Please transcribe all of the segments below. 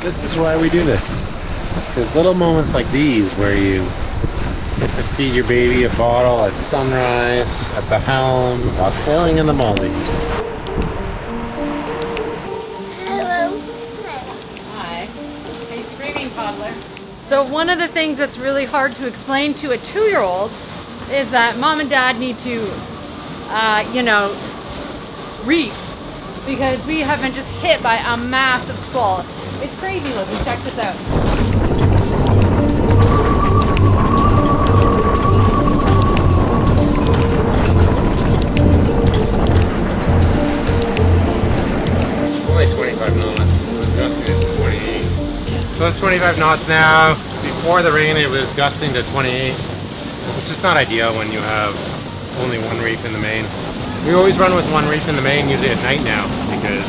This is why we do this. There's little moments like these where you get to feed your baby a bottle at sunrise, at the helm, while sailing in the Maldives. Hello. Hi. Hey, screaming toddler. So one of the things that's really hard to explain to a 2-year-old is that mom and dad need to, reef, because we have been just hit by a massive squall. It's crazy looking. Check this out. Only 25 knots. It was gusting to 28. So it's 25 knots now. Before the rain, it was gusting to 28, which is not ideal when you have only one reef in the main. We always run with one reef in the main, usually at night now, because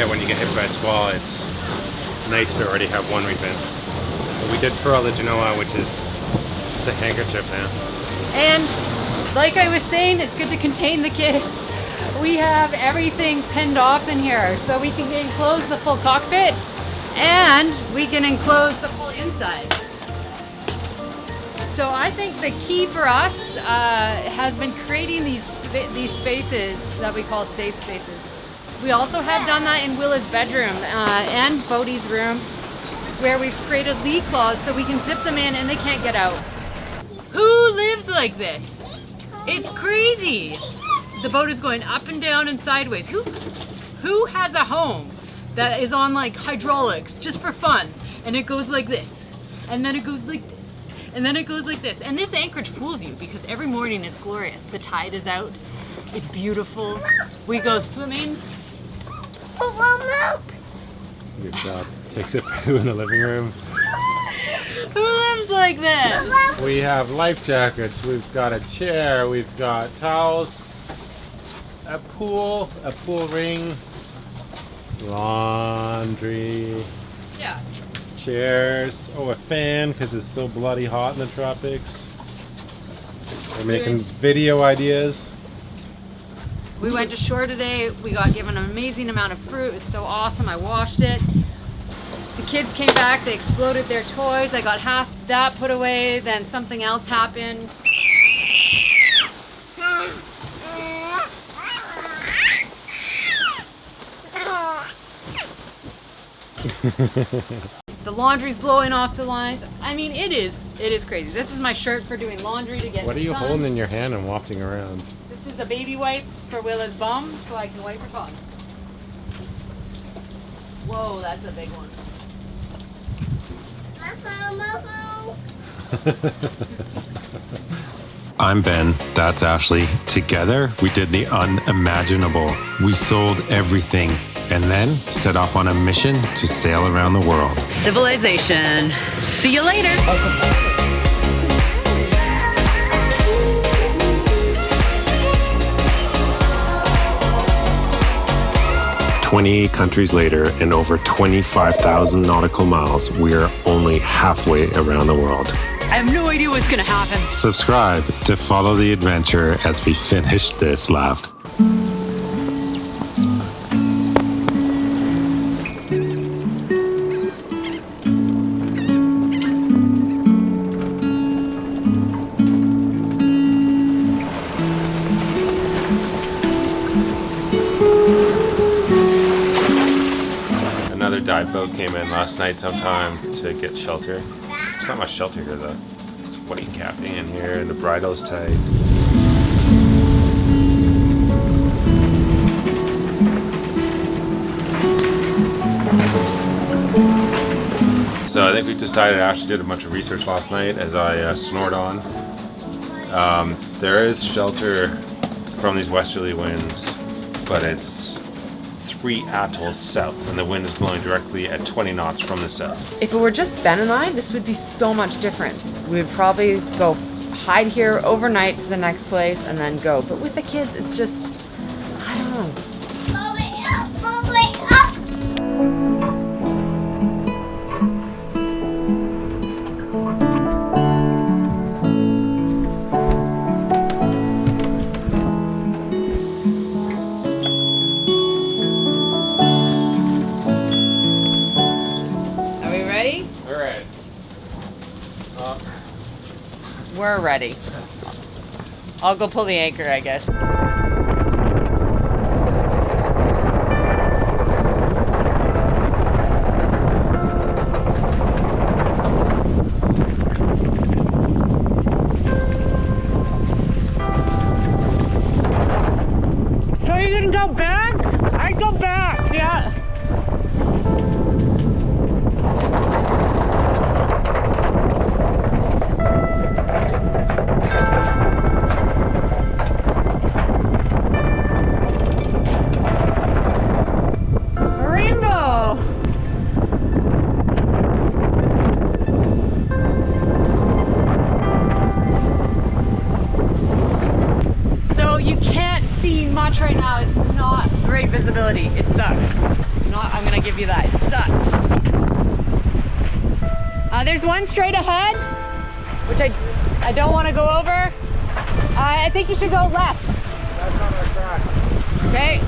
when you get hit by a squall, it's nice to already have one reef in. But we did furl the Genoa, which is just a handkerchief now. And like I was saying, it's good to contain the kids. We have everything pinned off in here, so we can enclose the full cockpit and we can enclose the full inside. So I think the key for us has been creating these spaces that we call safe spaces. We also have done that in Willa's bedroom and Bodhi's room, where we've created leak claws so we can zip them in and they can't get out. Who lives like this? It's crazy. The boat is going up and down and sideways. Who has a home that is on like hydraulics just for fun, and it goes like this, and then it goes like this, and then it goes like this? And this anchorage fools you because every morning is glorious. The tide is out. It's beautiful. We go swimming. Good job. Takes a poo in the living room. Who lives like this? We have life jackets, we've got a chair, we've got towels, a pool ring, laundry, Yeah. chairs, a fan because it's so bloody hot in the tropics. We're making video ideas. We went to shore today. We got given an amazing amount of fruit. It's so awesome. I washed it. The kids came back. They exploded their toys. I got half that put away. Then something else happened. The laundry's blowing off the lines. I mean, it is crazy. This is my shirt for doing laundry to get What are you sun. holding in your hand and wafting around? This is a baby wipe for Willa's bum, so I can wipe her cotton. Whoa, that's a big one. I'm Ben, that's Ashley. Together, we did the unimaginable. We sold everything and then set off on a mission to sail around the world. Civilization. See you later. 28 countries later and over 25,000 nautical miles, we are only halfway around the world. I have no idea what's gonna happen. Subscribe to follow the adventure as we finish this lap. Another dive boat came in last night sometime to get shelter. There's not much shelter here though. It's white capping in here, the bridle's tight. So I think we decided, I actually did a bunch of research last night as I snored on. There is shelter from these westerly winds, but it's 3 atolls south, and the wind is blowing directly at 20 knots from the south. If it were just Ben and I, this would be so much different. We would probably go hide here overnight to the next place and then go. But with the kids, it's just, I don't know. We're ready. I'll go pull the anchor, I guess. So you didn't go back? I go back, yeah. Right now it's not great visibility. It sucks. I'm gonna give you that. It sucks. There's one straight ahead, which I don't want to go over. I think you should go left. That's on our track. Okay.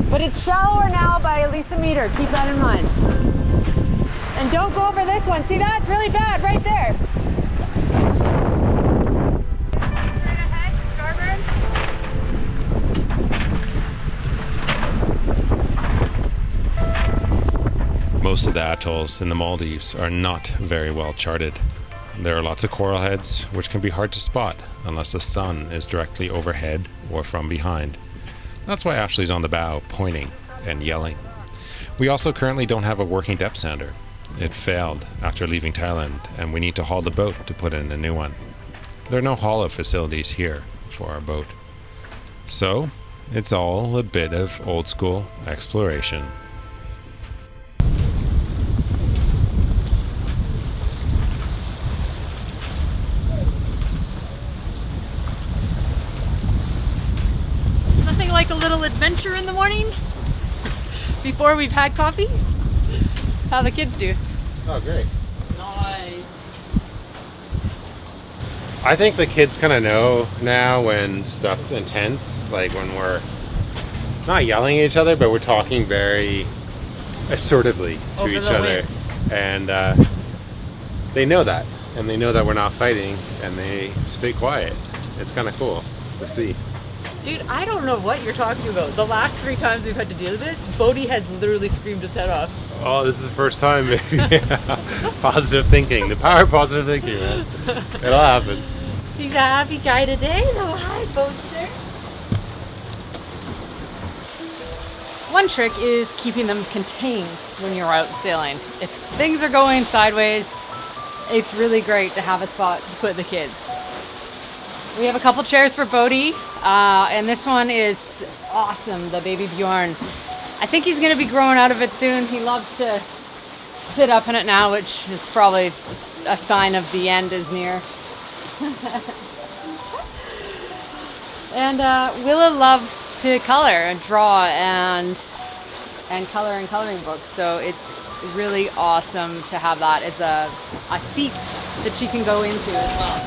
But it's shallower now by at least a meter. Keep that in mind. And don't go over this one. See, that's really bad right there. Most of the atolls in the Maldives are not very well charted. There are lots of coral heads, which can be hard to spot unless the sun is directly overhead or from behind. That's why Ashley's on the bow, pointing and yelling. We also currently don't have a working depth sounder. It failed after leaving Thailand, and we need to haul the boat to put in a new one. There are no haul-out facilities here for our boat. So, it's all a bit of old-school exploration. Like a little adventure in the morning before we've had coffee. How the kids do? Oh, great. Nice. I think the kids kind of know now when stuff's intense, like when we're not yelling at each other, but we're talking very assertively to Over each the other. wind. And they know that. And they know that we're not fighting, and they stay quiet. It's kind of cool to see. Dude, I don't know what you're talking about. The last 3 times we've had to deal with this, Bodhi has literally screamed his head off. Oh, this is the first time, maybe. Yeah. Positive thinking. The power of positive thinking, man. It'll happen. He's a happy guy today, though. Hi, Boatster. One trick is keeping them contained when you're out sailing. If things are going sideways, it's really great to have a spot to put the kids. We have a couple chairs for Bodhi, and this one is awesome, the baby Bjorn. I think he's going to be growing out of it soon. He loves to sit up in it now, which is probably a sign of the end is near. And Willa loves to color and draw and color in coloring books, so it's really awesome to have that as a seat that she can go into as well.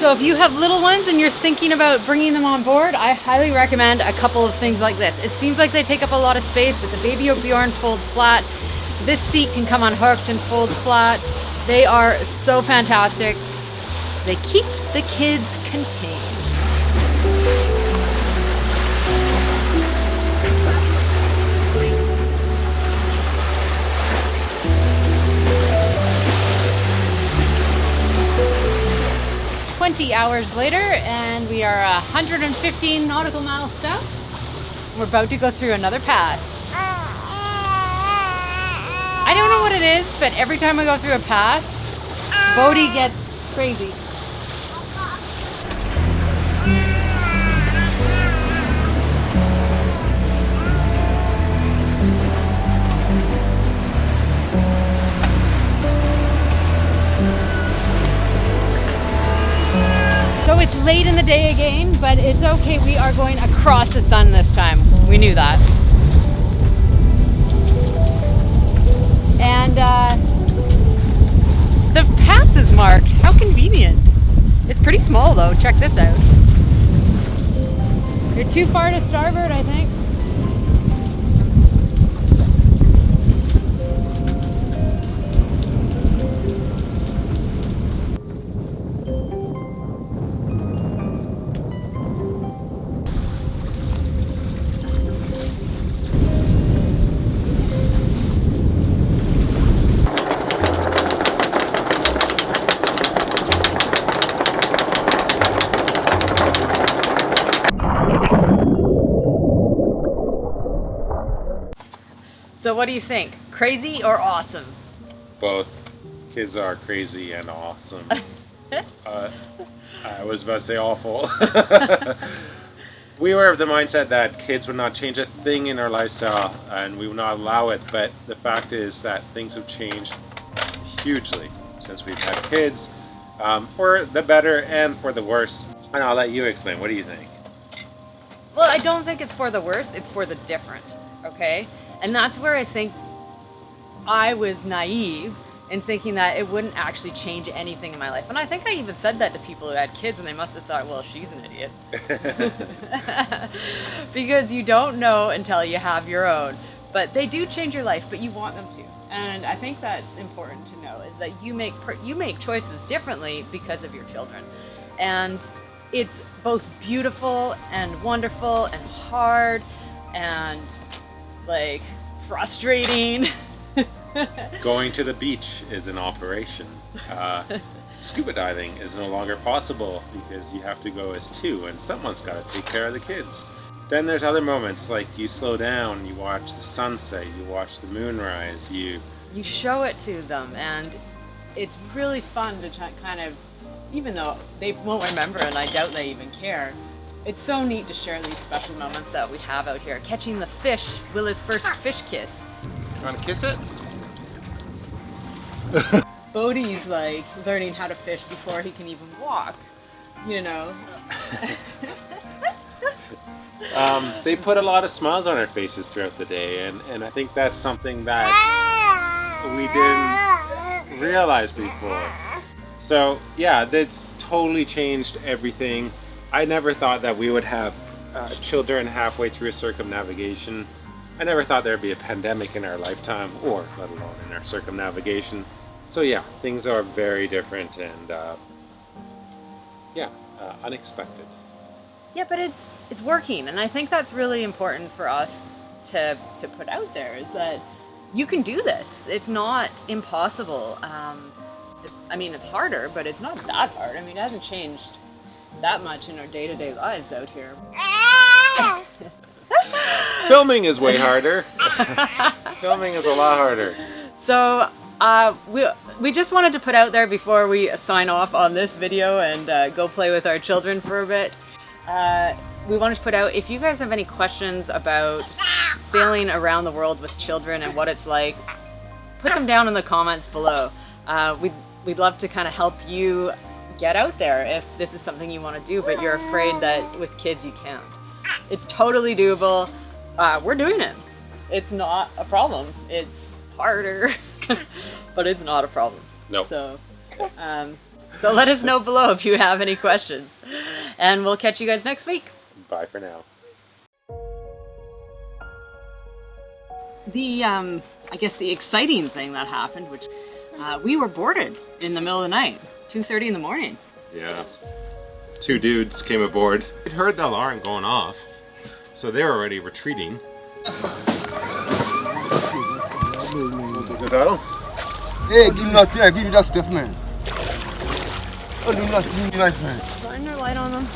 So if you have little ones and you're thinking about bringing them on board, I highly recommend a couple of things like this. It seems like they take up a lot of space, but the baby Bjorn folds flat. This seat can come unhooked and folds flat. They are so fantastic. They keep the kids contained. Hours later, and we are 115 nautical miles south. We're about to go through another pass. I don't know what it is, but every time I go through a pass, Bodhi gets crazy. So it's late in the day again, but it's okay. We are going across the sun this time. We knew that. And the pass is marked. How convenient. It's pretty small though. Check this out. You're too far to starboard, I think. So what do you think? Crazy or awesome? Both. Kids are crazy and awesome. I was about to say awful. We were of the mindset that kids would not change a thing in our lifestyle and we would not allow it, but the fact is that things have changed hugely since we've had kids, for the better and for the worse. And I'll let you explain. What do you think? Well, I don't think it's for the worse, it's for the different, okay? And that's where I think I was naive in thinking that it wouldn't actually change anything in my life. And I think I even said that to people who had kids and they must have thought, well, she's an idiot. Because you don't know until you have your own. But they do change your life, but you want them to. And I think that's important to know, is that you make choices differently because of your children. And it's both beautiful and wonderful and hard and like frustrating. Going to the beach is an operation. Scuba diving is no longer possible because you have to go as two and someone's got to take care of the kids. Then there's other moments like you slow down, you watch the sunset, you watch the moonrise, you show it to them, and it's really fun to kind of, even though they won't remember and I doubt they even care, it's so neat to share these special moments that we have out here. Catching the fish, Willa's first fish kiss. You want to kiss it? Bodhi's like learning how to fish before he can even walk, you know. They put a lot of smiles on our faces throughout the day, and I think that's something that we didn't realize before. So yeah, that's totally changed everything. I never thought that we would have children halfway through a circumnavigation. I never thought there'd be a pandemic in our lifetime, or let alone in our circumnavigation. So yeah, things are very different and unexpected. Yeah, but it's working, and I think that's really important for us to put out there, is that you can do this. It's not impossible. It's harder, but it's not that hard. I mean, it hasn't changed that much in our day-to-day lives out here. Filming is way harder. Filming is a lot harder. So we just wanted to put out there before we sign off on this video and go play with our children for a bit. We wanted to put out, if you guys have any questions about sailing around the world with children and what it's like, put them down in the comments below. We'd love to kind of help you get out there if this is something you want to do, but you're afraid that with kids you can't. It's totally doable. We're doing it. It's not a problem. It's harder, but it's not a problem. Nope. So let us know below if you have any questions, and we'll catch you guys next week. Bye for now. I guess the exciting thing that happened, which we were boarded in the middle of the night, 2:30 in the morning. Yeah. Two dudes came aboard. They'd heard the alarm going off, so they were already retreating. Hey, give me that thing, give me that stuff, man. Oh, do not give me my friend. Shine your light on them.